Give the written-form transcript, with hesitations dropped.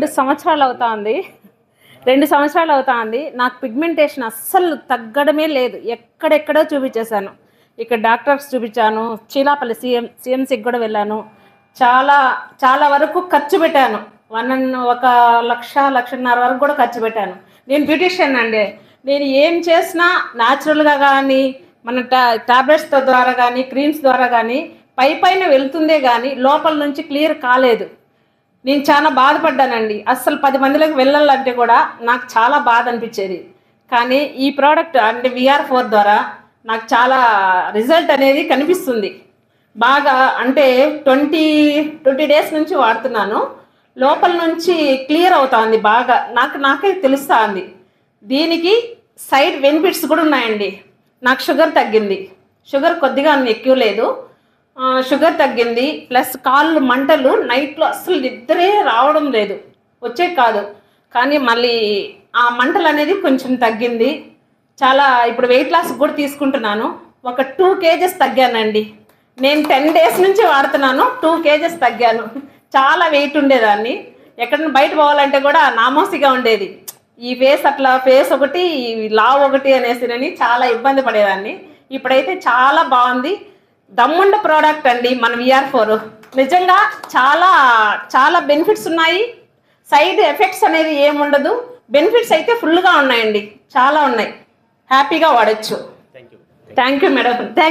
2 సంవత్సరాలు అవుతుంది. 2 సంవత్సరాలు అవుతుంది. నాకు పిగ్మెంటేషన్ అస్సలు తగ్గడమే లేదు. ఎక్కడెక్కడో చూపించేశాను. ఇక్కడ డాక్టర్స్ చూపించాను, చీలాపల్లి సిఎంసికి కూడా వెళ్ళాను. చాలా వరకు ఖర్చు పెట్టాను. 1,00,000 వరకు కూడా ఖర్చు పెట్టాను. నేను బ్యూటిషియన్ అండి. నేను ఏం చేసినా న్యాచురల్గా కానీ మన టాబ్లెట్స్ ద్వారా కానీ క్రీమ్స్ ద్వారా కానీ పైన వెళ్తుందే కానీ లోపల నుంచి క్లియర్ కాలేదు. నేను చాలా బాధపడ్డానండి. అస్సలు 10 మందిలోకి వెళ్ళాలంటే కూడా నాకు చాలా బాధ అనిపించేది. కానీ ఈ ప్రోడక్ట్ అంటే VR4 ద్వారా నాకు చాలా రిజల్ట్ అనేది కనిపిస్తుంది. బాగా అంటే 20 డేస్ నుంచి వాడుతున్నాను. లోపల నుంచి క్లియర్ అవుతుంది బాగా. నాకే తెలుస్తుంది. దీనికి సైడ్ బెనిఫిట్స్ కూడా ఉన్నాయండి. నాకు షుగర్ తగ్గింది. షుగర్ కొద్దిగా ఎక్కువ లేదు. షుగర్ తగ్గింది. ప్లస్ కాళ్ళు మంటలు నైట్లో అస్సలు నిద్రే రావడం లేదు. వచ్చే కాదు కానీ మళ్ళీ ఆ మంటలు అనేది కొంచెం తగ్గింది. చాలా ఇప్పుడు వెయిట్ లాస్ కూడా తీసుకుంటున్నాను. ఒక 2 kgs తగ్గానండి. నేను 10 డేస్ నుంచి వాడుతున్నాను. 2 kgs తగ్గాను. చాలా వెయిట్ ఉండేదాన్ని. ఎక్కడైనా బయట పోవాలంటే కూడా నామోసిగా ఉండేది. ఈ ఫేస్ ఒకటి లావ్ ఒకటి అనేసి చాలా ఇబ్బంది పడేదాన్ని. ఇప్పుడైతే చాలా బాగుంది. దమ్ముండ ప్రోడక్ట్ అండి మన VR4. నిజంగా చాలా బెనిఫిట్స్ ఉన్నాయి. సైడ్ ఎఫెక్ట్స్ అనేది ఏముండదు. బెనిఫిట్స్ అయితే ఫుల్గా ఉన్నాయండి. చాలా ఉన్నాయి. హ్యాపీగా వాడచ్చు. Thank you madam.